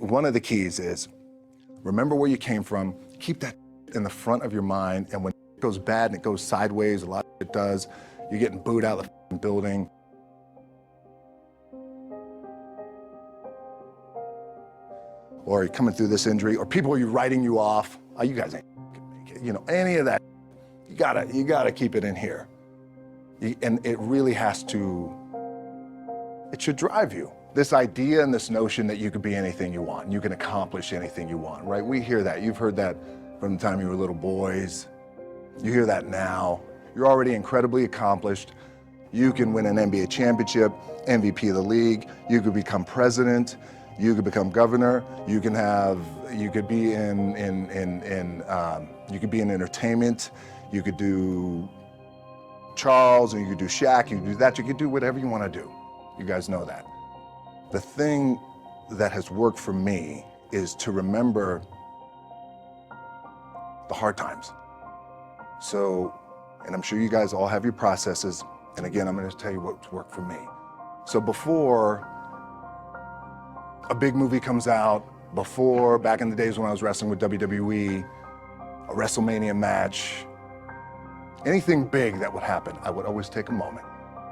one of the keys is remember where you came from, keep that in the front of your mind, and when it goes bad and it goes sideways, a lot of it does, you're getting booed out of the building. Or you're coming through this injury, or people are writing you off. Oh, you guys ain't gonna make it. You know, any of that, you gotta keep it in here. And it really has to, it should drive you. This idea and this notion that you could be anything you want, and you can accomplish anything you want, right? We hear that. You've heard that from the time you were little boys. You hear that now. You're already incredibly accomplished. You can win an NBA championship, MVP of the league. You could become president. You could become governor. You could be in entertainment. You could do Charles, and you could do Shaq. You could do that. You could do whatever you want to do. You guys know that. The thing that has worked for me is to remember the hard times. So, and I'm sure you guys all have your processes. And again, I'm going to tell you what's worked for me. So before a big movie comes out, before, back in the days when I was wrestling with WWE, a WrestleMania match, anything big that would happen, I would always take a moment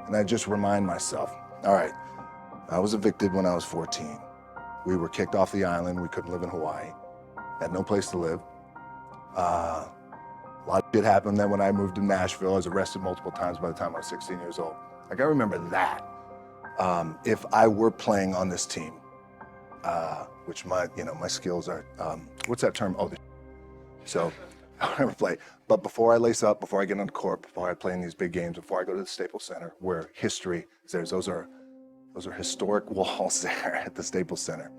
and I'd just remind myself, all right, I was evicted when I was 14. We were kicked off the island. We couldn't live in Hawaii. Had no place to live. A lot of shit happened then when I moved to Nashville. I was arrested multiple times by the time I was 16 years old. Like, I remember that. If I were playing on this team, which my skills are, what's that term? Oh, so I'll never play. But before I lace up, before I get on the court, before I play in these big games, before I go to the Staples Center, where history is there, those are historic walls there at the Staples Center.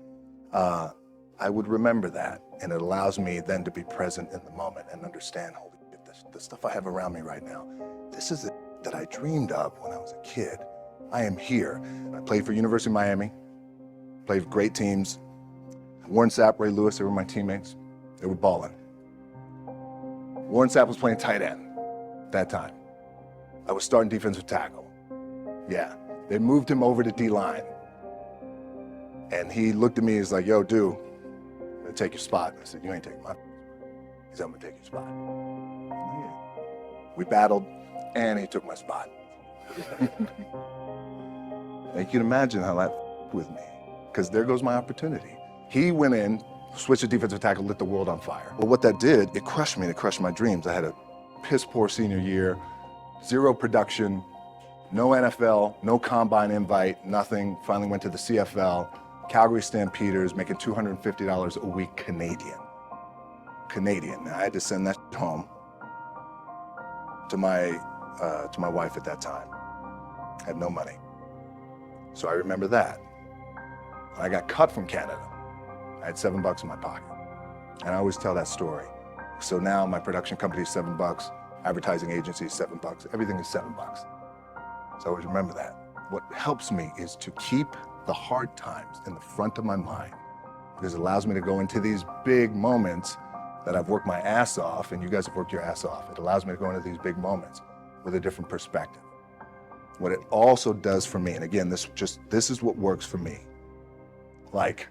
I would remember that, and it allows me then to be present in the moment and understand, holy shit, the stuff I have around me right now, this is it that I dreamed of when I was a kid. I am here. I played for University of Miami, played for great teams. Warren Sapp, Ray Lewis, they were my teammates. They were balling. Warren Sapp was playing tight end that time. I was starting defensive tackle. Yeah. They moved him over to D-line. And he looked at me, he's like, yo, dude, I'm gonna take your spot. I said, you ain't taking my spot. He said, I'm gonna take your spot. Yeah. We battled, and he took my spot. And you can imagine how that with me, because there goes my opportunity. He went in, switched to defensive tackle, lit the world on fire. But what that did, it crushed me, it crushed my dreams. I had a piss poor senior year, zero production, no NFL, no combine invite, nothing. Finally went to the CFL, Calgary Stampeders, making $250 a week Canadian. Now, I had to send that home to my wife at that time. I had no money. So I remember that. I got cut from Canada. I had $7 in my pocket. And I always tell that story. So now my production company is $7, advertising agency is $7, everything is $7. So I always remember that. What helps me is to keep the hard times in the front of my mind, because it allows me to go into these big moments that I've worked my ass off, and you guys have worked your ass off. It allows me to go into these big moments with a different perspective. What it also does for me, and again, this is what works for me. Like,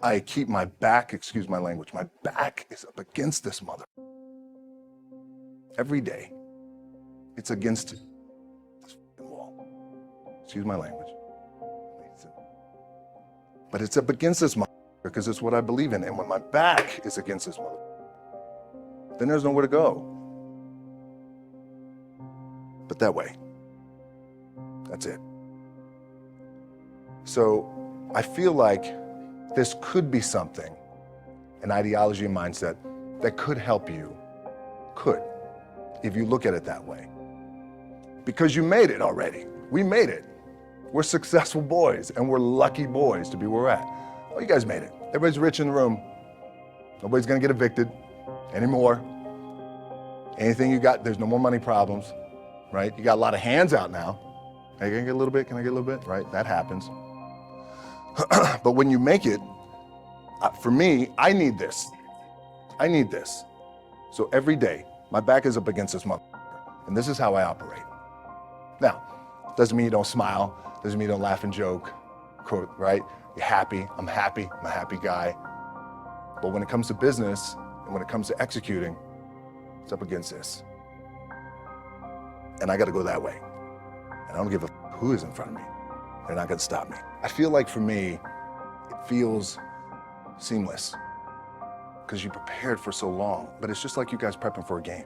I keep my back, excuse my language, my back is up against this mother. Every day, it's against this wall. Excuse my language. But it's up against this mother because it's what I believe in. And when my back is against this mother, then there's nowhere to go. But that way, that's it. So I feel like this could be something, an ideology and mindset that could help you, if you look at it that way. Because you made it already. We made it. We're successful boys, and we're lucky boys to be where we're at. Oh, you guys made it. Everybody's rich in the room. Nobody's gonna get evicted anymore. Anything you got, there's no more money problems, right? You got a lot of hands out now. Hey, can I get a little bit? Can I get a little bit? Right, that happens. But when you make it, for me, I need this. I need this. So every day, my back is up against this motherfucker, and this is how I operate. Now, doesn't mean you don't smile, doesn't mean you don't laugh and joke, right? You're happy, I'm a happy guy. But when it comes to business and when it comes to executing, it's up against this. And I gotta go that way. And I don't give a who is in front of me. They're not gonna stop me. I feel like for me, it feels seamless because you prepared for so long, but it's just like you guys prepping for a game.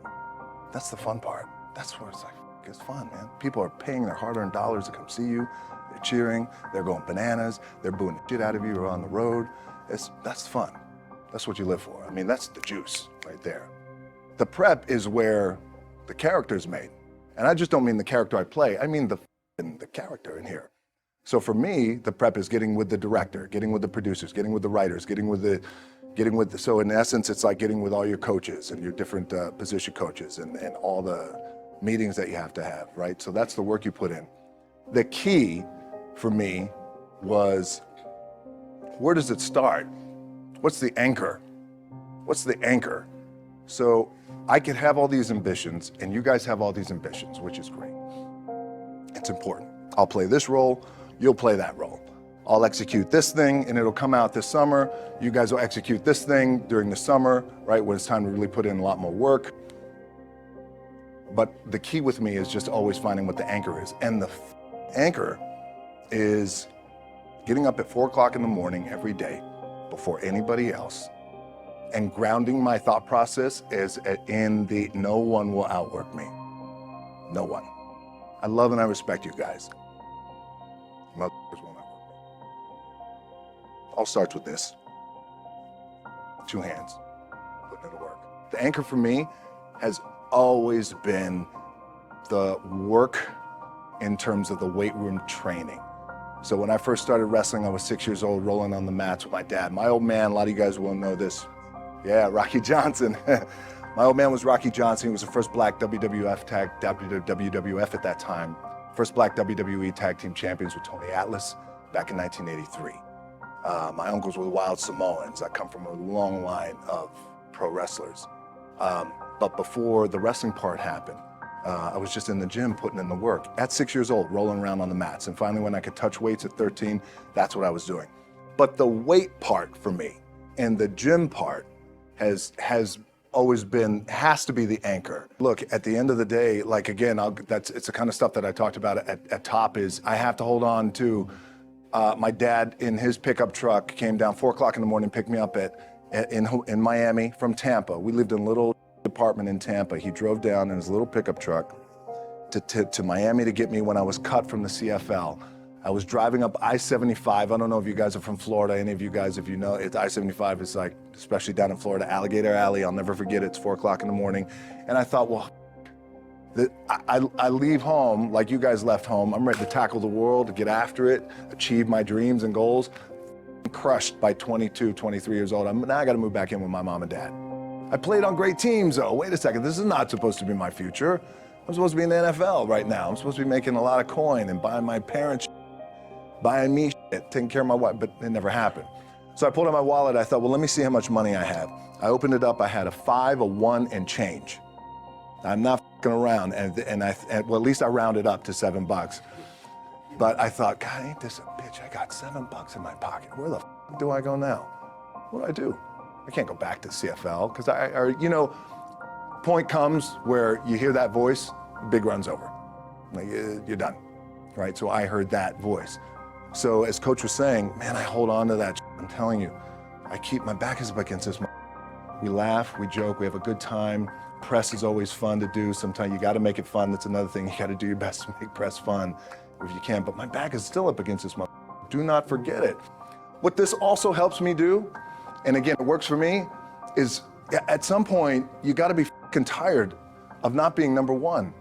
That's the fun part. That's where it's like, it's fun, man. People are paying their hard-earned dollars to come see you. They're cheering, they're going bananas, they're booing the shit out of you or on the road. That's fun. That's what you live for. I mean, that's the juice right there. The prep is where the character's made. And I just don't mean the character I play, I mean the character in here. So for me, the prep is getting with the director, getting with the producers, getting with the writers, so in essence, it's like getting with all your coaches and your different position coaches and all the meetings that you have to have, right? So that's the work you put in. The key for me was, where does it start? What's the anchor? What's the anchor? So I could have all these ambitions and you guys have all these ambitions, which is great. It's important. I'll play this role, you'll play that role. I'll execute this thing and it'll come out this summer. You guys will execute this thing during the summer, right? When it's time to really put in a lot more work. But the key with me is just always finding what the anchor is. And the anchor is getting up at 4 o'clock in the morning every day before anybody else and grounding my thought process is in the no one will outwork me. No one. I love and I respect you guys. Motherfuckers won't outwork me. All starts with this. 2 hands, putting it to work. The anchor for me has always been the work in terms of the weight room training. So when I first started wrestling, I was 6 years old, rolling on the mats with my dad. My old man, a lot of you guys will know this. Yeah, Rocky Johnson. My old man was Rocky Johnson. He was the first black WWF at that time. First black WWE tag team champions with Tony Atlas back in 1983. My uncles were the Wild Samoans. I come from a long line of pro wrestlers. But before the wrestling part happened, I was just in the gym putting in the work. At 6 years old, rolling around on the mats. And finally, when I could touch weights at 13, that's what I was doing. But the weight part for me and the gym part has always been, has to be the anchor. Look, at the end of the day, like again, it's the kind of stuff that I talked about at top is I have to hold on to my dad in his pickup truck came down 4 o'clock in the morning, picked me up in Miami from Tampa. We lived in a little apartment in Tampa. He drove down in his little pickup truck to Miami to get me when I was cut from the CFL. I was driving up I-75. I don't know if you guys are from Florida, any of you guys, if you know, I-75 is like, especially down in Florida, Alligator Alley. I'll never forget it. It's 4 o'clock in the morning. And I thought, well, I leave home like you guys left home. I'm ready to tackle the world, to get after it, achieve my dreams and goals. I'm crushed by 22, 23 years old. Now I got to move back in with my mom and dad. I played on great teams, though. Wait a second, this is not supposed to be my future. I'm supposed to be in the NFL right now. I'm supposed to be making a lot of coin and buying my parents buying me shit, taking care of my wife, but it never happened. So I pulled out my wallet. I thought, well, let me see how much money I have. I opened it up. I had a 5, a 1, and change. I'm not fucking around, and well, at least I rounded up to $7. But I thought, God, ain't this a bitch? I got $7 in my pocket. Where the fuck do I go now? What do I do? I can't go back to CFL because you know, point comes where you hear that voice, big run's over. Like, you're done, right? So I heard that voice. So as Coach was saying, man, I hold on to that. I'm telling you, my back is up against this. We laugh, we joke, we have a good time. Press is always fun to do. Sometimes you got to make it fun. That's another thing. You got to do your best to make press fun if you can. But my back is still up against this. Do not forget it. What this also helps me do, and again, it works for me, is at some point, you got to be fucking tired of not being number one.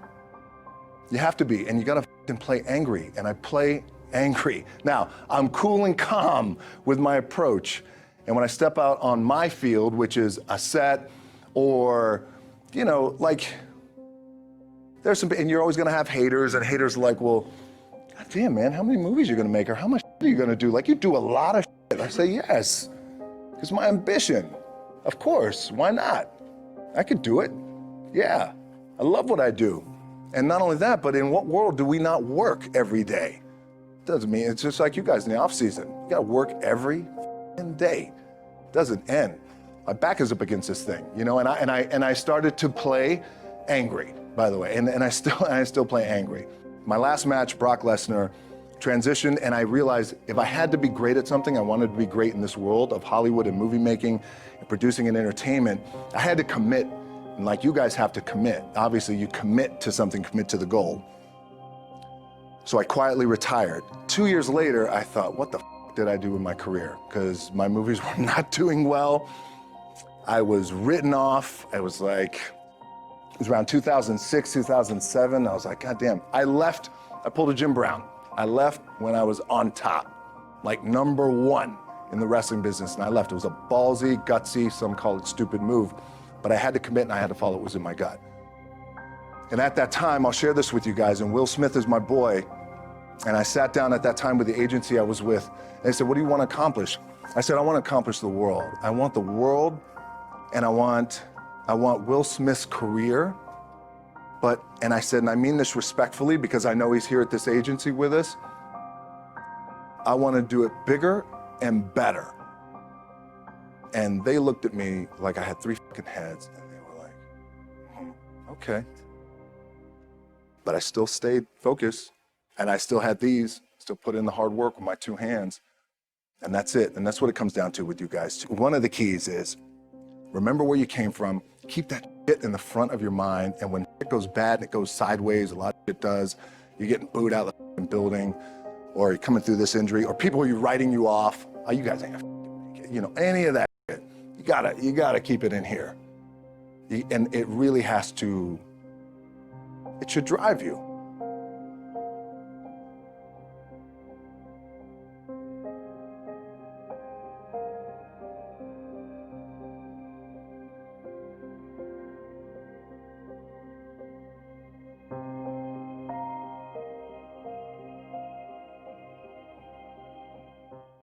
You have to be, and you got to fucking play angry. And I play angry. Now, I'm cool and calm with my approach. And when I step out on my field, which is a set or, you know, like, there's some, and you're always gonna have haters, and haters are like, well, God damn, man, how many movies are you gonna make, or how much are you gonna do? Like, you do a lot of shit. I say, yes, it's my ambition. Of course, why not? I could do it. Yeah, I love what I do. And not only that, but in what world do we not work every day? Doesn't mean, it's just like you guys in the off season. You gotta work every day. It doesn't end. My back is up against this thing, you know, and I started to play angry, by the way, and I still play angry. My last match, Brock Lesnar, transitioned, and I realized if I had to be great at something, I wanted to be great in this world of Hollywood and movie making and producing and entertainment, I had to commit, and like you guys have to commit. Obviously, you commit to something, commit to the goal. So I quietly retired. 2 years later, I thought, what the f did I do with my career? Because my movies were not doing well. I was written off. I was like, it was around 2006, 2007. I was like, God damn. I left, I pulled a Jim Brown. I left when I was on top, like #1 in the wrestling business, and I left. It was a ballsy, gutsy, some call it stupid move, but I had to commit and I had to follow what was in my gut. And at that time, I'll share this with you guys, and Will Smith is my boy, and I sat down at that time with the agency I was with, and they said, what do you want to accomplish? I said, I want to accomplish the world. I want the world, and I want Will Smith's career, and I said, and I mean this respectfully because I know he's here at this agency with us, I want to do it bigger and better. And they looked at me like I had 3 fucking heads, and they were like, okay. But I still stayed focused, and I still had still put in the hard work with my 2 hands, and that's it. And that's what it comes down to with you guys. One of the keys is, remember where you came from, keep that shit in the front of your mind, and when it goes bad and it goes sideways, a lot of shit does, you're getting booed out of the building, or you're coming through this injury, or people are writing you off, oh, you guys ain't gonna make it, you know, any of that shit. You gotta keep it in here. And it really has to, it should drive you.